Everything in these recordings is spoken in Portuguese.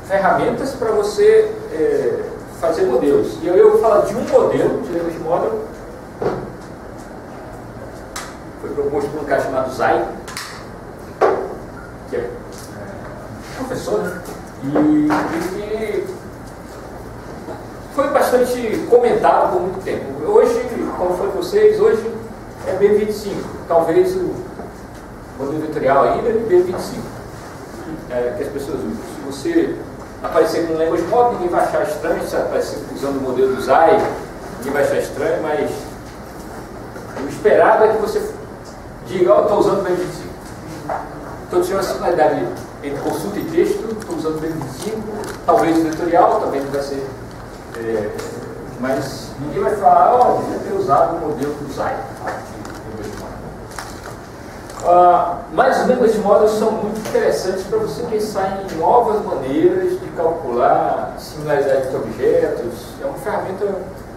ferramentas para você fazer modelos. E eu vou falar de um modelo de language model. Foi proposto por um cara chamado Zai, que é professor, né? E foi bastante comentado por muito tempo. Hoje, como foi com vocês, hoje é BM25. Talvez o modelo vetorial ainda é BM25 que as pessoas usam. Se você aparecer com um language model, ninguém vai achar estranho. Se aparecer usando o modelo do Zai, ninguém vai achar estranho, mas o esperado é que você diga, estou usando o BM25. Então, tinha uma similaridade entre consulta e texto, estou usando o BM25, talvez o vetorial, também não vai ser... mas ninguém vai falar, devia ter usado o modelo do Zai. Mas os language models são muito interessantes para você pensar em novas maneiras de calcular similaridade de objetos. É uma ferramenta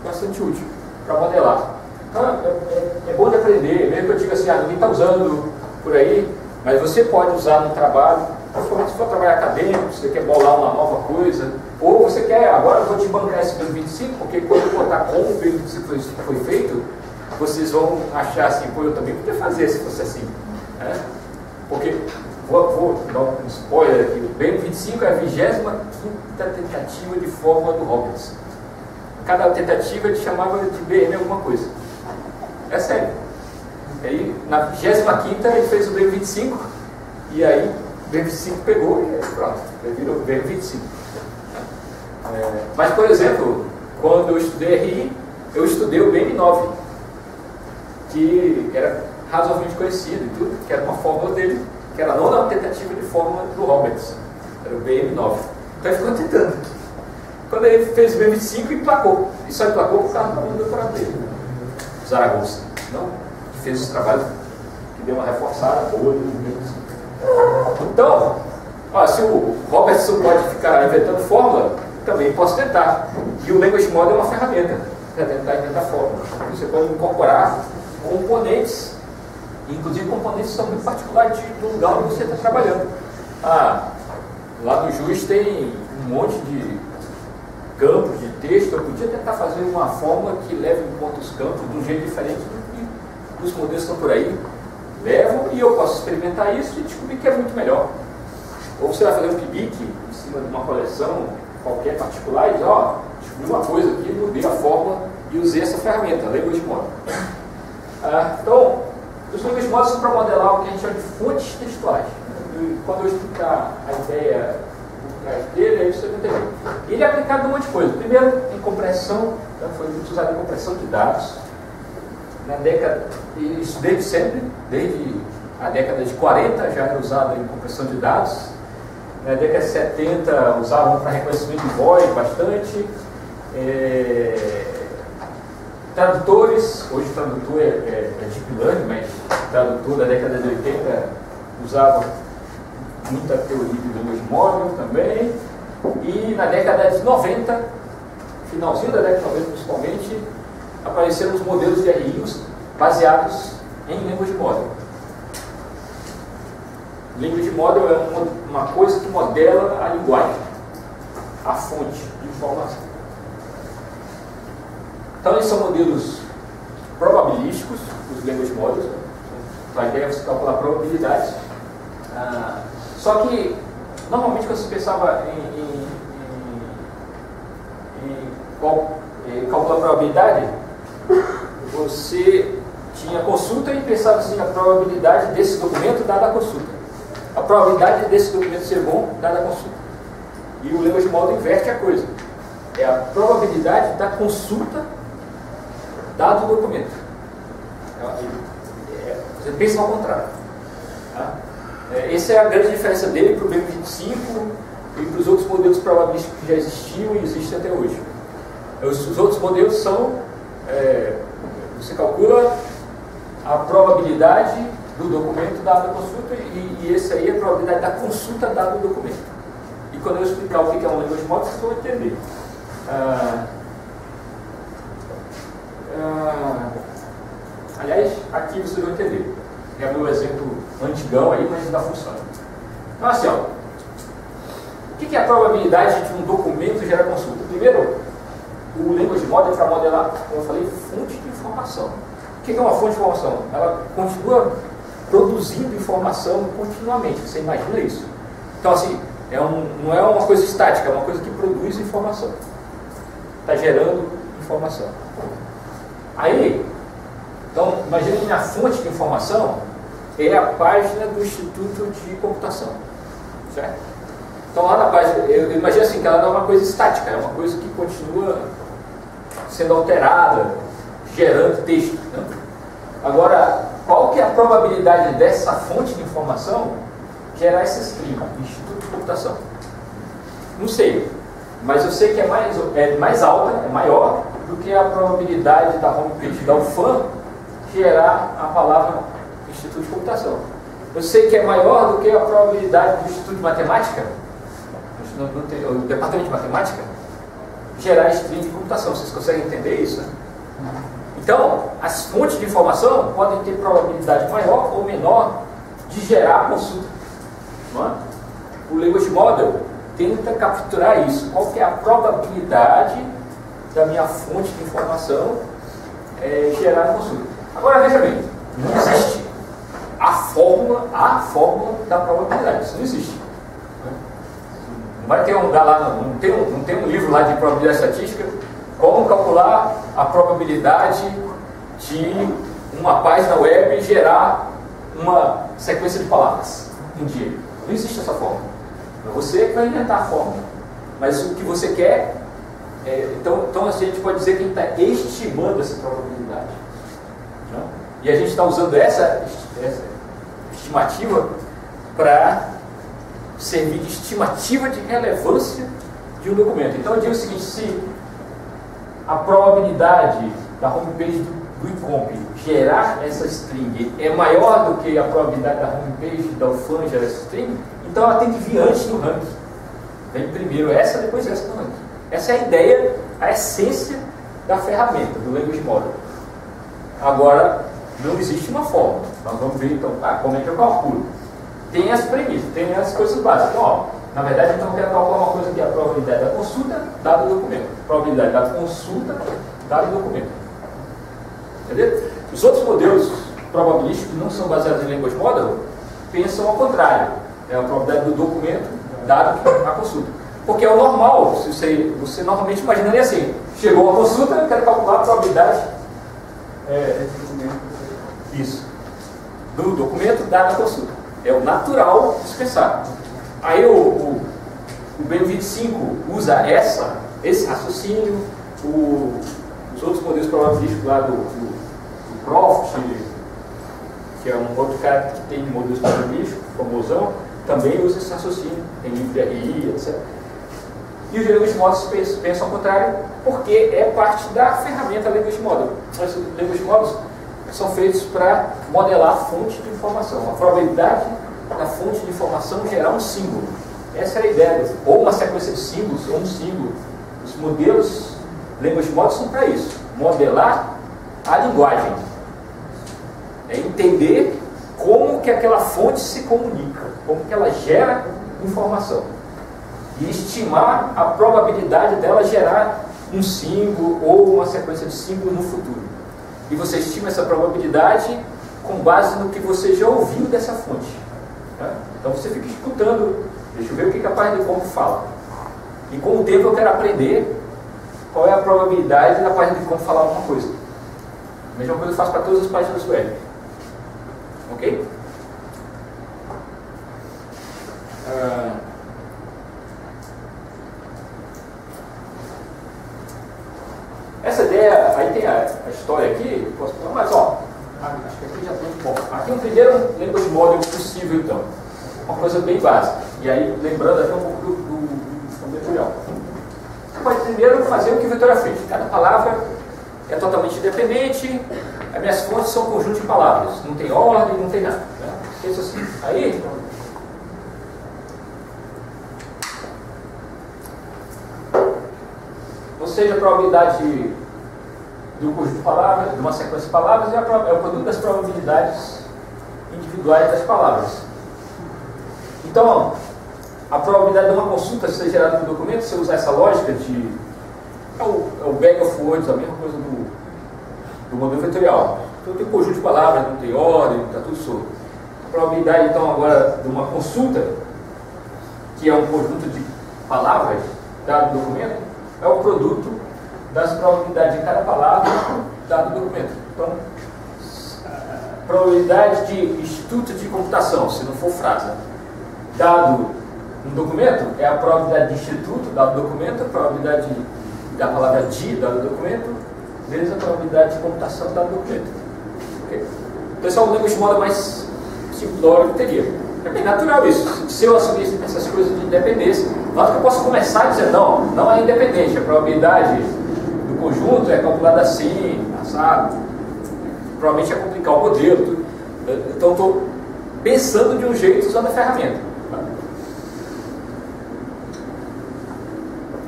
bastante útil para modelar. Então, é bom de aprender, mesmo que eu diga assim, ninguém está usando por aí, mas você pode usar no trabalho, principalmente se for trabalho acadêmico, se você quer bolar uma nova coisa, ou você quer, agora eu vou te bancar esse BM25, porque quando eu botar como o BM25 foi feito, vocês vão achar assim, pô, eu também podia fazer se fosse assim. Né? Porque, vou dar um spoiler aqui, o BM25 é a 25ª tentativa de fórmula do Roberts. Cada tentativa ele chamava de BM alguma coisa. É sério. E aí, na 25ª ele fez o BM25, e aí o BM25 pegou e pronto, ele virou BM25. Mas, por exemplo, quando eu estudei RI, eu estudei o BM9, que era razoavelmente conhecido e tudo, que era uma fórmula dele, que era a nona tentativa de fórmula do Roberts, era o BM9. Então ele ficou tentando. Quando ele fez o BM25, emplacou. E só emplacou por causa do doutorado dele, Zaragoza, não? Que fez os trabalhos que deu uma reforçada boa do BM25. Então, se o Robertson pode ficar inventando fórmula, também posso tentar. E o Language Model é uma ferramenta para tentar inventar fórmula. Você pode incorporar componentes, inclusive componentes que são muito particulares do lugar onde você está trabalhando. Lá no JUS tem um monte de campos de texto. Eu podia tentar fazer uma fórmula que leve em conta os campos de um jeito diferente do que os modelos que estão por aí levam, e eu posso experimentar isso e descobrir que é muito melhor. Ou você vai fazer um PIBIC em cima de uma coleção qualquer particular e diz, descobri uma coisa aqui, mudei a fórmula e usei essa ferramenta, Language Model. Então, os Language Models são para modelar o que a gente chama de fontes textuais. E quando eu explicar a ideia por trás dele, aí você vai entender. Ele é aplicado em um monte de coisa. Primeiro, em compressão, foi muito usado em compressão de dados. Na década, isso desde sempre, desde a década de 40 já era usado em compressão de dados. Na década de 70 usavam para reconhecimento de voz bastante. Tradutores, hoje o tradutor é Deep Learning, mas o tradutor da década de 80 usava muita teoria de Language Model também. E na década de 90, finalzinho da década de 90 principalmente, apareceram os modelos de RIs baseados em Language Model. Language Model é uma coisa que modela a linguagem, a fonte de informação. Então, eles são modelos probabilísticos, os Language Models. Então, a ideia é você calcular probabilidades. Só que, normalmente, quando você pensava em calcular a probabilidade, você tinha consulta e pensava assim, a probabilidade desse documento dada a consulta. A probabilidade desse documento ser bom dada a consulta. E o Language Model inverte a coisa. É a probabilidade da consulta dado o documento. Você pensa ao contrário. Essa é a grande diferença dele para o BM25 e para os outros modelos probabilísticos que já existiam e existem até hoje. Os outros modelos são, você calcula a probabilidade do documento dado a consulta e esse aí é a probabilidade da consulta dado o documento. E quando eu explicar o que é um Language Model, vocês vão entender. Aliás, aqui vocês vão entender. É o meu exemplo antigão aí, mas ainda funciona. Então assim, O que é a probabilidade de um documento gerar consulta? Primeiro, o Language Model é para modelar, como eu falei, fonte de informação. O que é uma fonte de informação? Ela continua produzindo informação continuamente. Você imagina isso? Então, assim, não é uma coisa estática, é uma coisa que produz informação. Está gerando informação. Aí, então, imagina que minha fonte de informação é a página do Instituto de Computação. Certo? Então, lá na página, eu imagino assim, que ela não é uma coisa estática, é uma coisa que continua sendo alterada, gerando texto. Né? Agora, qual que é a probabilidade dessa fonte de informação gerar essa string, Instituto de Computação? Não sei, mas eu sei que é mais alta, é maior do que a probabilidade da homepage da UFAM gerar a palavra Instituto de Computação. Eu sei que é maior do que a probabilidade do Instituto de Matemática, o Departamento de Matemática, gerar string de computação. Vocês conseguem entender isso? Né? Então, as fontes de informação podem ter probabilidade maior ou menor de gerar consulta. Não é? O Language Model tenta capturar isso. Qual que é a probabilidade da minha fonte de informação gerar consulta? Agora, veja bem, não existe a fórmula da probabilidade. Isso não existe. Não vai ter não tem um livro lá de probabilidade estatística como calcular a probabilidade de uma página web gerar uma sequência de palavras um dia. Não existe essa fórmula. É você que vai inventar a fórmula. Mas o que você quer então a gente pode dizer que a gente está estimando essa probabilidade. Não? E a gente está usando essa estimativa para servir de estimativa de relevância de um documento. Então eu digo o seguinte: se a probabilidade da homepage do ICOMP gerar essa string é maior do que a probabilidade da homepage da UFAM gerar essa string, então ela tem que vir antes no ranking. Vem primeiro essa, depois essa no ranking. Essa é a ideia, a essência da ferramenta, do Language Model. Agora, não existe uma fórmula. Nós vamos ver então como é que eu calculo. Tem as premissas, tem as coisas básicas. Então, na verdade, então, eu quero calcular uma coisa que é a probabilidade da consulta dado o documento. Probabilidade da consulta dado o documento. Entendeu? Os outros modelos probabilísticos que não são baseados em Language Model pensam ao contrário. É a probabilidade do documento dado a consulta. Porque é o normal, você normalmente imaginaria assim: chegou a consulta, eu quero calcular a probabilidade do documento dado a consulta. É o natural de se pensar. Aí o BM25 usa esse raciocínio, os outros modelos probabilísticos lá do Croft, que é um outro cara que tem modelos probabilísticos, famosão, também usa esse raciocínio, tem livro de RI, etc. E os Language Models pensam ao contrário, porque é parte da ferramenta Language Model. Os Language Models são feitos para modelar a fonte de informação, a probabilidade da fonte de informação gerar um símbolo. Essa é a ideia, ou uma sequência de símbolos, ou um símbolo. Os modelos Language Models são para isso, modelar a linguagem. É entender como que aquela fonte se comunica, como que ela gera informação. E estimar a probabilidade dela gerar um símbolo ou uma sequência de símbolos no futuro. E você estima essa probabilidade com base no que você já ouviu dessa fonte. Tá? Então você fica escutando, deixa eu ver o que a página de como fala. E com o tempo eu quero aprender qual é a probabilidade da página de como falar alguma coisa. A mesma coisa eu faço para todas as páginas web. Ok? Essa ideia, aí tem a história aqui, posso falar, mas ó, acho que aqui já tem. Bom, aqui é um primeiro Language Model possível então. Uma coisa bem básica. E aí, lembrando até um pouco do vetorial. Você pode primeiro fazer o que o vetorial fez. Cada palavra é totalmente independente, as minhas fontes são um conjunto de palavras. Não tem ordem, não tem nada. Né? Isso assim. Aí, ou seja, a probabilidade do conjunto de palavras, de uma sequência de palavras, é o produto das probabilidades individuais das palavras. Então, a probabilidade de uma consulta ser gerada no documento, se você usar essa lógica de... É o bag of words, a mesma coisa do modelo vetorial. Então tem um conjunto de palavras, não tem ordem, está tudo solto. A probabilidade, então, agora de uma consulta, que é um conjunto de palavras dado no documento, é o produto das probabilidades de cada palavra dado no documento. Então, a probabilidade de instituto de computação, se não for frase, dado no documento, é a probabilidade de instituto dado no documento, a probabilidade da palavra de dado no documento, vezes a probabilidade de computação dado no documento. Okay? Então, esse é um negócio de modo mais simplório que teria. É bem natural isso. Se eu assumisse essas coisas de independência, nós que eu posso começar a dizer, não é independente, a probabilidade do conjunto é calculada assim, assado. Provavelmente é complicar o modelo. Tudo. Então, estou pensando de um jeito usando a ferramenta.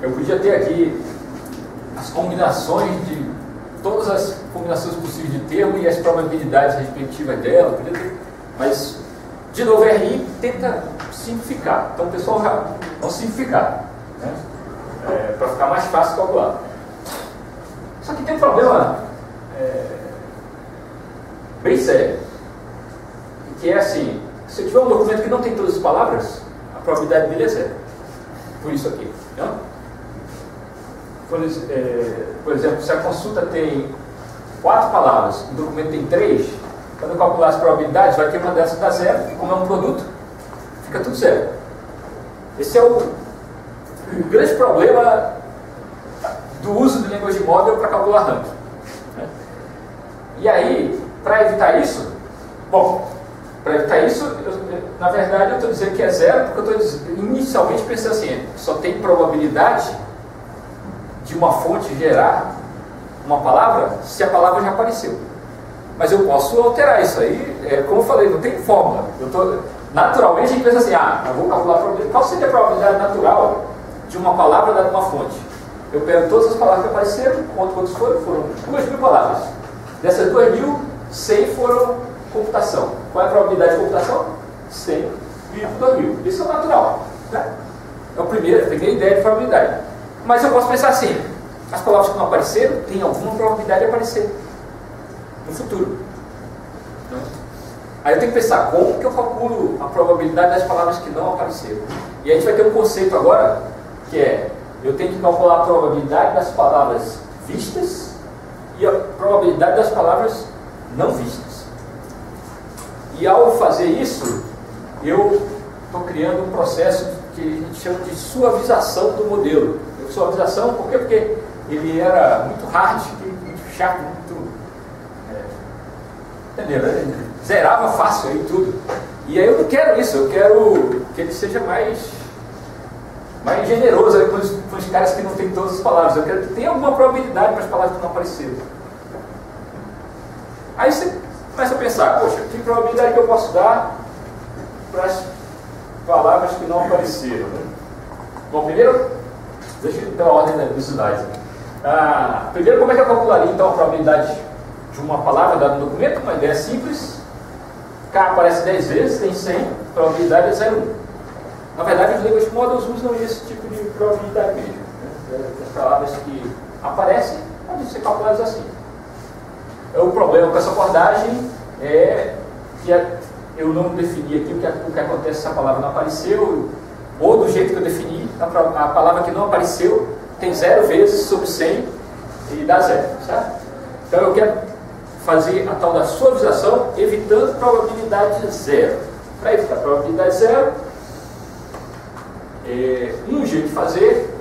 Eu podia ter aqui as combinações de todas as combinações possíveis de termo e as probabilidades respectivas dela, mas, de novo, RI tenta simplificar. Então, o pessoal vai simplificar, né? Para ficar mais fácil calcular. Só que tem um problema bem sério, que é assim: se eu tiver um documento que não tem todas as palavras, a probabilidade dele é zero. Por isso aqui, não? Por exemplo, se a consulta tem 4 palavras, o documento tem 3, quando eu calcular as probabilidades, vai ter uma dessas dar zero, e como é um produto, fica tudo zero. Esse é o grande problema do uso do Language Model para calcular ranking. Né? E aí, para evitar isso, na verdade eu estou dizendo que é zero, porque eu estou inicialmente pensando assim, só tem probabilidade de uma fonte gerar uma palavra se a palavra já apareceu. Mas eu posso alterar isso aí, como eu falei, não tem fórmula. Naturalmente a gente pensa assim, eu vou calcular a probabilidade. Qual seria a probabilidade natural de uma palavra dada uma fonte? Eu pego todas as palavras que apareceram, conto quantas foram 2.000 palavras. Dessas 2.000, 100 foram computação. Qual é a probabilidade de computação? 100 por 2.000. Isso é o natural. Né? É a primeira ideia de probabilidade. Mas eu posso pensar assim, as palavras que não apareceram, tem alguma probabilidade de aparecer no futuro. Aí eu tenho que pensar como que eu calculo a probabilidade das palavras que não apareceram. E a gente vai ter um conceito agora, que é, eu tenho que calcular a probabilidade das palavras vistas e a probabilidade das palavras não vistas. E ao fazer isso, eu estou criando um processo que a gente chama de suavização do modelo. Suavização, por quê? Porque ele era muito hard, muito chato, muito... entendeu? Ele zerava fácil aí tudo. E aí eu não quero isso, eu quero que ele seja mais generoso aí com os caras que não tem todas as palavras. Eu quero que tenha alguma probabilidade para as palavras que não apareceram. Aí você começa a pensar, poxa, que probabilidade que eu posso dar para as palavras que não apareceram? Né? Bom, primeiro, deixa eu dar a ordem dos slides. Primeiro, como é que eu calcularia então a probabilidade de uma palavra dada no documento? Uma ideia simples. K aparece 10 vezes, tem 100, a probabilidade é 0,1. Na verdade, os Language Models usam esse tipo de probabilidade mesmo. Né? As palavras que aparecem podem ser calculadas assim. O problema com essa abordagem é que eu não defini aqui o que acontece se a palavra não apareceu, ou do jeito que eu defini, a palavra que não apareceu tem 0 vezes sobre 100 e dá 0, certo? Então eu quero fazer a tal da suavização evitando probabilidade zero. Para evitar probabilidade zero, um jeito de fazer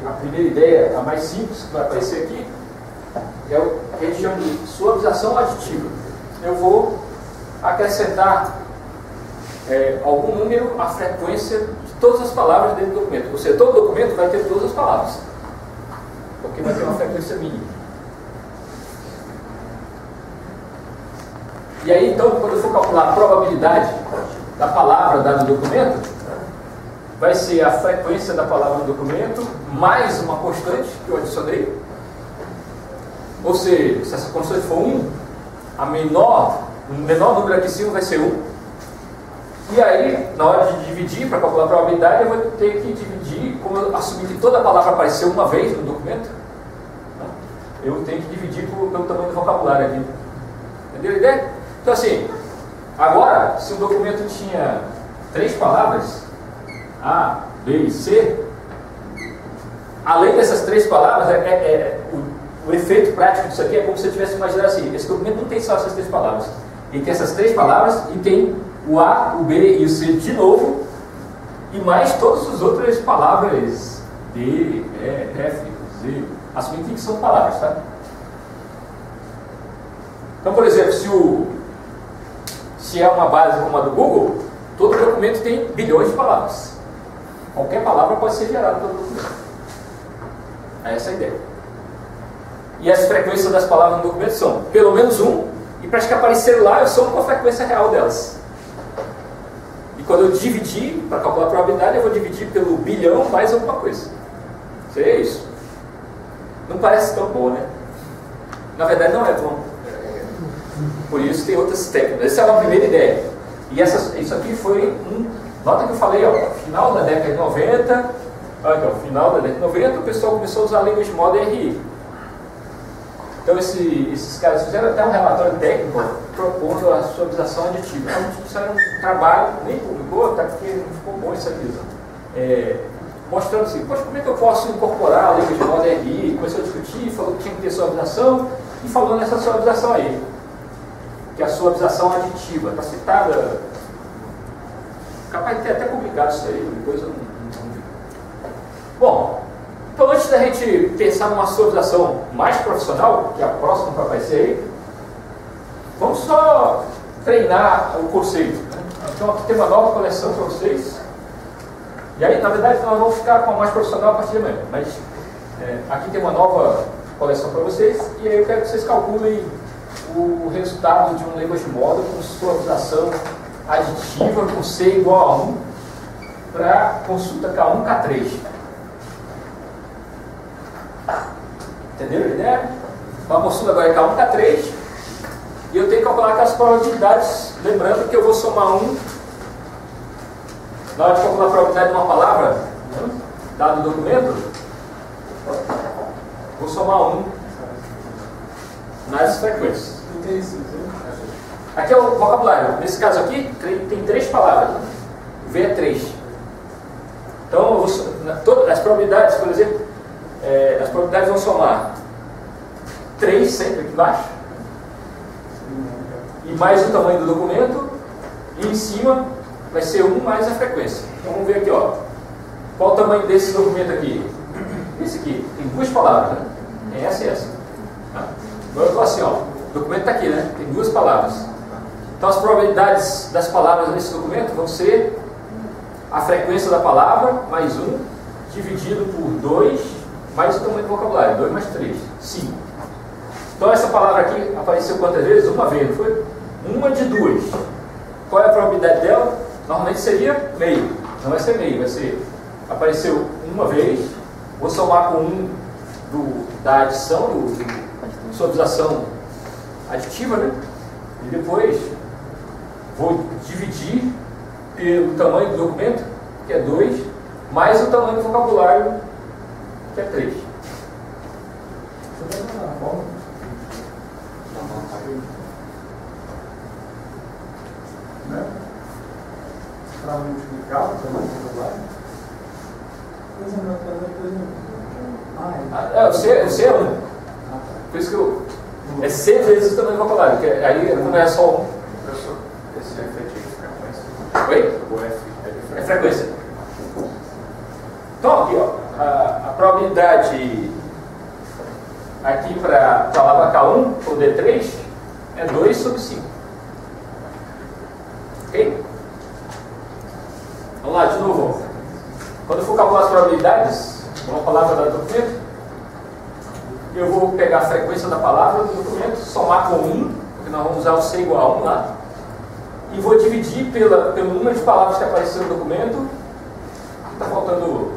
a primeira ideia, a mais simples que vai aparecer aqui, é o que a gente chama de suavização aditiva. Eu vou acrescentar algum número à frequência de todas as palavras dentro do documento. Ou seja, todo documento vai ter todas as palavras, porque vai ter uma frequência mínima. E aí, então, quando eu for calcular a probabilidade da palavra dada no documento, vai ser a frequência da palavra no documento mais uma constante que eu adicionei. Ou seja, se essa constante for 1, o menor número aqui em cima vai ser 1. E aí, na hora de dividir, para calcular a probabilidade, eu vou ter que dividir, como eu assumi que toda palavra apareceu uma vez no documento, né? Eu tenho que dividir pelo tamanho do vocabulário aqui. Entendeu a ideia? Então assim, agora, se o documento tinha 3 palavras, A, B e C, além dessas 3 palavras, o efeito prático disso aqui é como se você tivesse imaginado assim, esse documento não tem só essas 3 palavras. Ele tem essas 3 palavras e tem o A, o B e o C de novo, e mais todas as outras palavras D, E, F, Z, assumindo que são palavras, tá? Então, por exemplo, se é uma base como a do Google, todo documento tem bilhões de palavras. Qualquer palavra pode ser gerada pelo documento. Essa é a ideia. E as frequências das palavras no documento são pelo menos 1, e para que aparecer lá, eu somo com a frequência real delas. E quando eu dividir, para calcular a probabilidade, eu vou dividir pelo bilhão mais alguma coisa. Seria isso. Não parece tão bom, né? Na verdade, não é bom. Por isso tem outras técnicas. Essa é uma primeira ideia. E isso aqui foi nota que eu falei, ó, final da década de 90. Olha aqui, ó, final da década de 90, o pessoal começou a usar a Language Model RI. Então esses caras fizeram até um relatório técnico propondo a suavização aditiva. Então, eles fizeram um trabalho, nem publicou, até porque não ficou bom isso aqui. Mostrando assim, poxa, como é que eu posso incorporar a Language Model RI? Começou a discutir, falou que tinha que ter suavização, e falou nessa suavização aí, que é a suavização aditiva. Está citada, capaz de ter até publicado isso aí, depois eu não vi. Bom, então antes da gente pensar numa suavização mais profissional, que é a próxima que vai aparecer aí, vamos só treinar o conceito, né? Então aqui tem uma nova coleção para vocês. E aí, na verdade, nós vamos ficar com a mais profissional a partir de amanhã. Mas aqui tem uma nova coleção para vocês, e aí eu quero que vocês calculem o resultado de um Language Model com suavização aditiva com C igual a 1 para consulta K1, K3. Entenderam a ideia? Então a consulta agora é K1, K3, e eu tenho que calcular aquelas probabilidades, lembrando que eu vou somar 1 na hora de calcular a probabilidade de uma palavra, dado o documento, vou somar 1 nas frequências. Aqui é o vocabulário. Nesse caso aqui, tem 3 palavras. O V é 3. Então, as probabilidades, por exemplo, as probabilidades vão somar 3 sempre aqui embaixo, e mais o tamanho do documento, e em cima vai ser 1 mais a frequência. Então vamos ver aqui, ó. Qual o tamanho desse documento aqui? Esse aqui, tem 2 palavras, né? Tem essa e essa. Agora eu estou assim, ó. O documento está aqui, né? Tem 2 palavras. Então as probabilidades das palavras nesse documento vão ser a frequência da palavra mais 1, dividido por 2, mais o tamanho do vocabulário. 2 mais 3, 5. Então essa palavra aqui apareceu quantas vezes? Uma vez, não foi? Uma de 2. Qual é a probabilidade dela? Normalmente seria meio. Não vai ser meio, vai ser... Apareceu uma vez, vou somar com 1 da adição, suavização aditiva, né? E depois vou dividir pelo tamanho do documento, que é 2, mais o tamanho do vocabulário, que é 3. Você vai dar uma forma? Né? Para multiplicar o tamanho do vocabulário? O C é 1. Por isso que é C vezes o tamanho do vocabulário, que aí não é só 1. Professor, esse é efetivo de frequência. Oi? O F é de frequência. É frequência. Então aqui, ó, a probabilidade aqui para a palavra K1, ou D3, é 2 sobre 5. Ok? Vamos lá, de novo. Quando eu for calcular as probabilidades, uma palavra da documento, eu vou pegar a frequência da palavra do documento, somar com 1, porque nós vamos usar o C igual a 1 lá, e vou dividir pelo número de palavras que apareceu no documento. Está faltando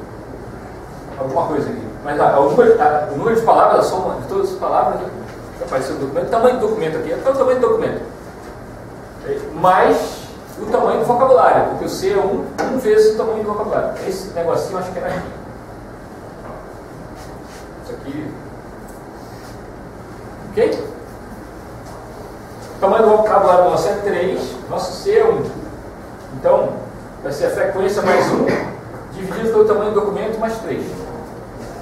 alguma coisa aqui. Mas o número de palavras, a soma de todas as palavras, apareceu o documento, o tamanho do documento aqui, é o tamanho do documento. Mais o tamanho do vocabulário, porque o C é 1 vezes o tamanho do vocabulário. Esse negocinho eu acho que era aqui. Isso aqui. Ok? O tamanho do vocabulário nosso é 3, nosso C é 1. Então, vai ser a frequência mais 1, dividido pelo tamanho do documento, mais 3.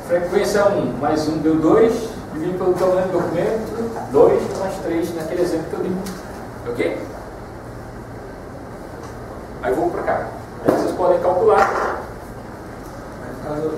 Frequência 1 mais 1 deu 2, dividido pelo tamanho do documento, 2 mais 3, naquele exemplo que eu dei. Ok? Aí eu vou para cá. Aí vocês podem calcular. No caso,